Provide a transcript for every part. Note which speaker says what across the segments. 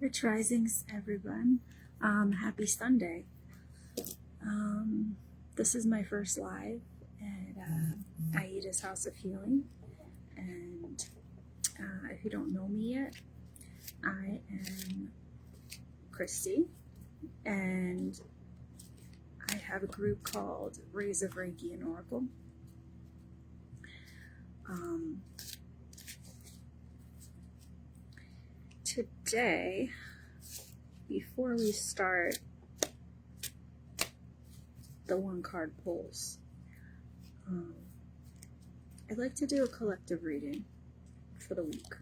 Speaker 1: Rich Risings, everyone. Happy Sunday. This is my first live at Aida's House of Healing. And if you don't know me yet, I am Christy. And I have a group called Rays of Reiki and Oracle. Today, before we start the one card pulls, I'd like to do a collective reading for the week.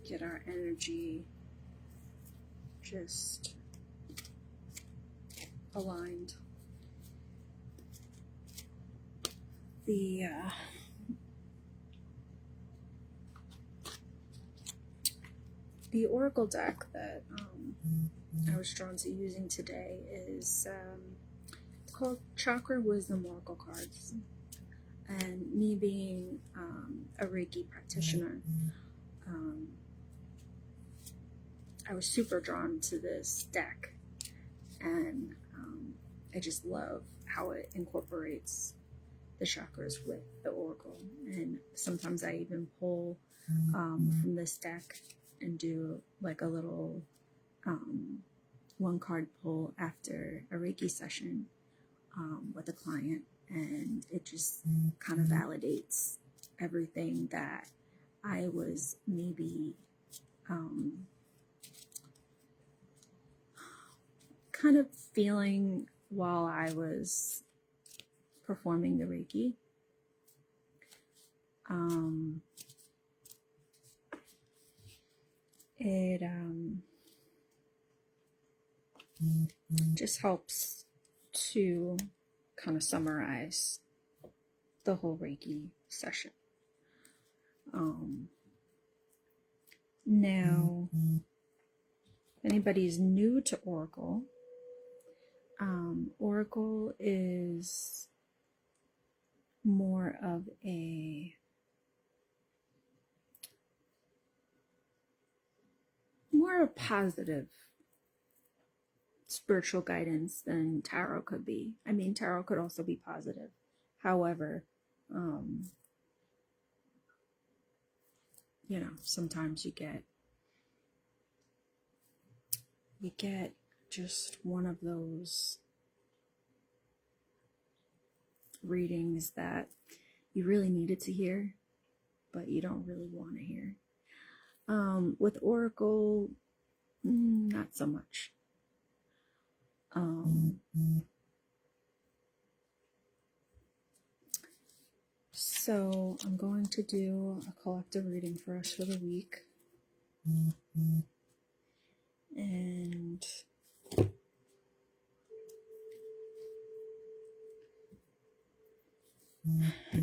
Speaker 1: Get our energy just aligned. The Oracle deck that I was drawn to using today is called Chakra Wisdom Oracle Cards. And me being a Reiki practitioner, I was super drawn to this deck, and I just love how it incorporates the chakras with the Oracle. And sometimes I even pull from this deck and do like a little one card pull after a Reiki session with a client, and it just kind of validates everything that I was maybe kind of feeling while I was performing the Reiki. It just helps to kind of summarize the whole Reiki session. Now, if anybody's new to Oracle, Oracle is more of a positive spiritual guidance than tarot could be. I mean, tarot could also be positive. However, sometimes you get just one of those readings that you really needed to hear, but you don't really want to hear. With Oracle, not so much. So I'm going to do a collective reading for us for the week. And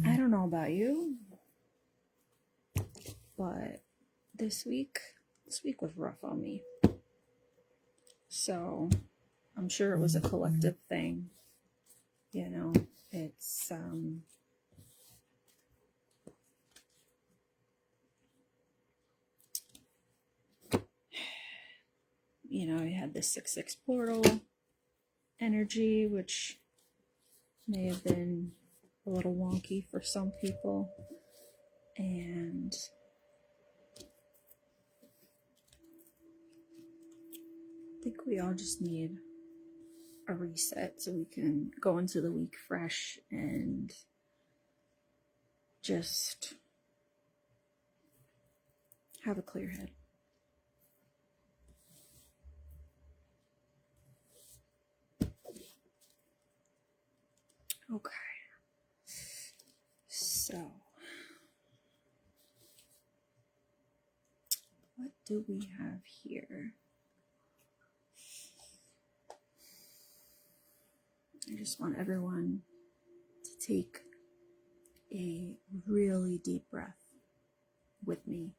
Speaker 1: I don't know about you, but this week was rough on me. So I'm sure it was a collective thing. It's you had the 6/6 portal energy, which may have been a little wonky for some people, and I think we all just need a reset so we can go into the week fresh and just have a clear head. Okay, so what do we have here? I just want everyone to take a really deep breath with me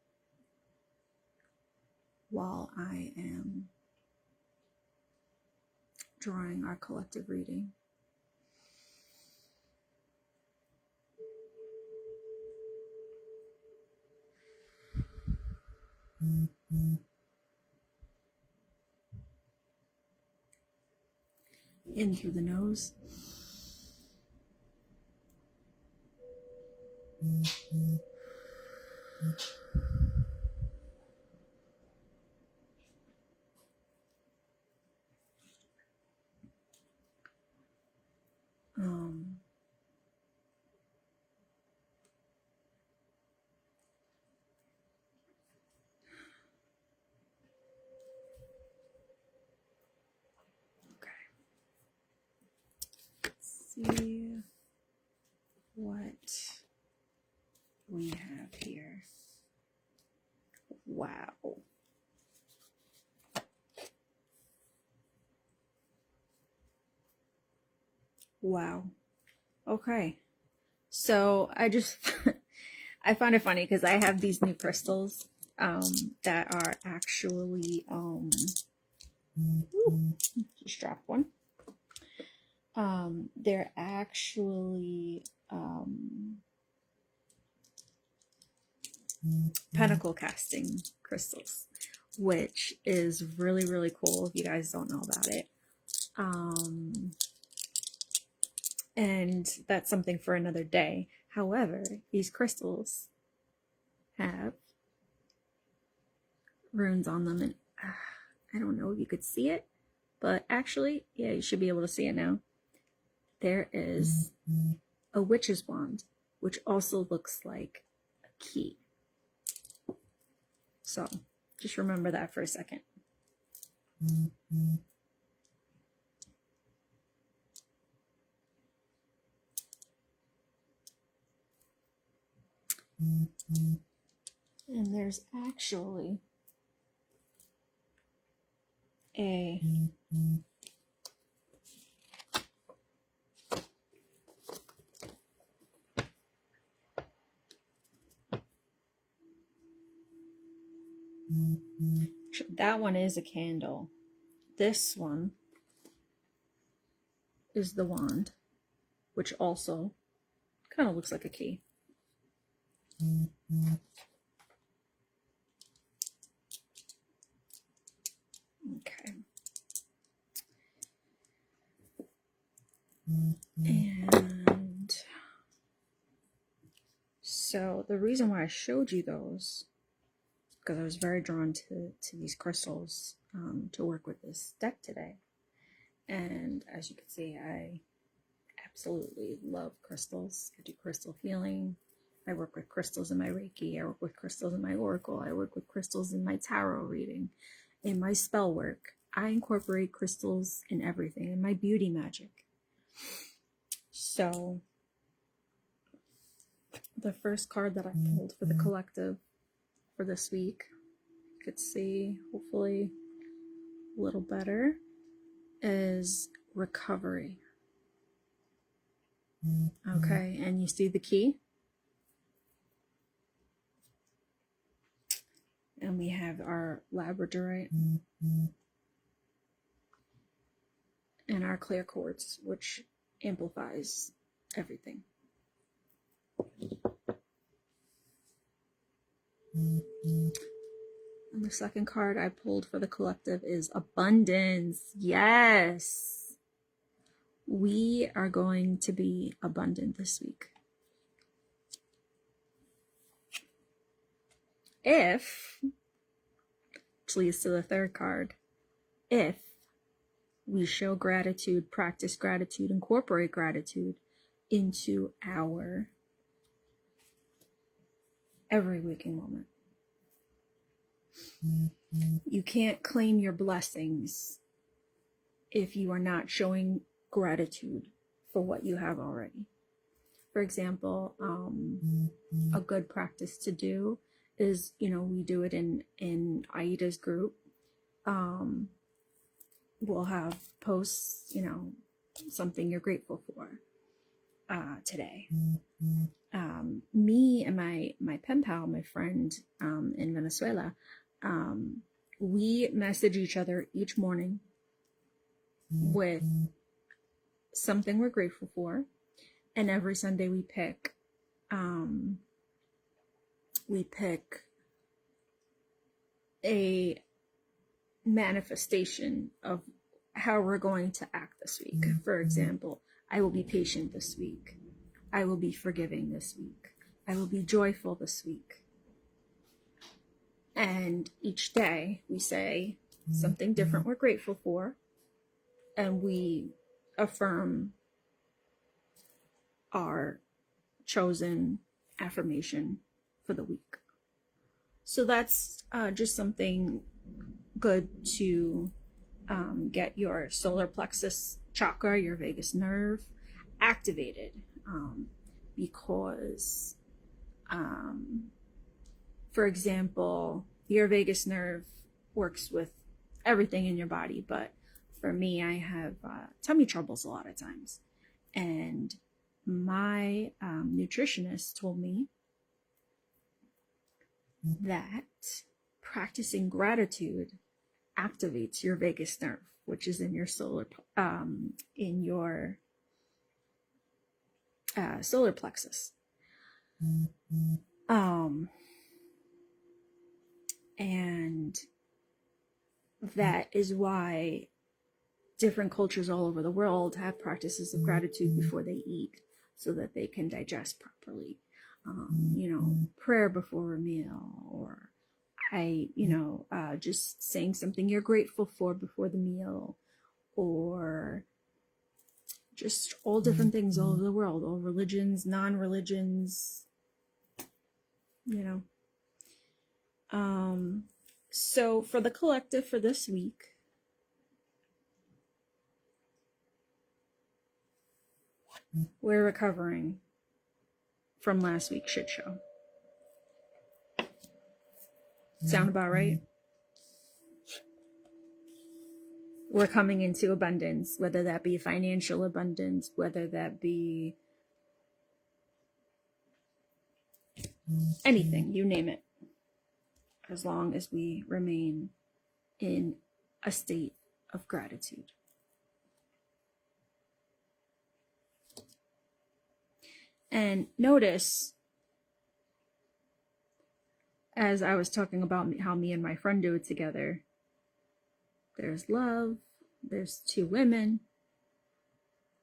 Speaker 1: while I am drawing our collective reading. In through the nose. Okay. Let's see what we have here. Wow. Wow. Okay. So I just I find it funny because I have these new crystals that are actually just dropped one. They're actually pentacle casting crystals, which is really, really cool if you guys don't know about it. And that's something for another day. However, these crystals have runes on them, and I don't know if you could see it, but actually, yeah, you should be able to see it now. There is a witch's wand, which also looks like a key. So just remember that for a second. And there's actually a that one is a candle. This one is the wand, which also kind of looks like a key. Okay. And so the reason why I showed you those, because I was very drawn to these crystals to work with this deck today. And as you can see, I absolutely love crystals. I do crystal healing. I work with crystals in my Reiki. I work with crystals in my Oracle. I work with crystals in my tarot reading. In my spell work, I incorporate crystals in everything, in my beauty magic. So the first card that I pulled for the collective for this week, you could see hopefully a little better, is recovery. Okay, and you see the key? And we have our labradorite and our clear quartz, which amplifies everything. And the second card I pulled for the collective is abundance. Yes. We are going to be abundant this week. If, which leads to the third card, if we show gratitude, practice gratitude, incorporate gratitude into our every waking moment. You can't claim your blessings if you are not showing gratitude for what you have already. For example, a good practice to do is, we do it in Aida's group. We'll have posts, something you're grateful for today. Me and my pen pal, my friend in Venezuela, we message each other each morning with something we're grateful for, and every Sunday we pick a manifestation of how we're going to act this week. For example, I will be patient this week. I will be forgiving this week. I will be joyful this week. And each day we say something different we're grateful for, and we affirm our chosen affirmation for the week. So that's just something good to get your solar plexus chakra, your vagus nerve, activated, because, for example, your vagus nerve works with everything in your body, but for me, I have tummy troubles a lot of times, and my nutritionist told me that practicing gratitude activates your vagus nerve, which is in your solar solar plexus. And that is why different cultures all over the world have practices of gratitude before they eat, so that they can digest properly. Prayer before a meal, or just saying something you're grateful for before the meal, or just all different things all over the world, all religions, non-religions, So for the collective for this week, we're recovering from last week's shit show. Sound about right? We're coming into abundance, whether that be financial abundance, whether that be anything, you name it, as long as we remain in a state of gratitude. And notice, as I was talking about how me and my friend do it together, there's love, there's two women,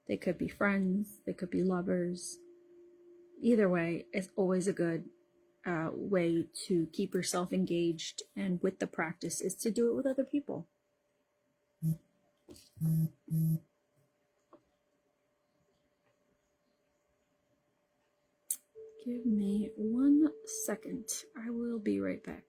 Speaker 1: they could be friends, they could be lovers. Either way, it's always a good way to keep yourself engaged, and with the practice is to do it with other people. Give me 1 second. I will be right back.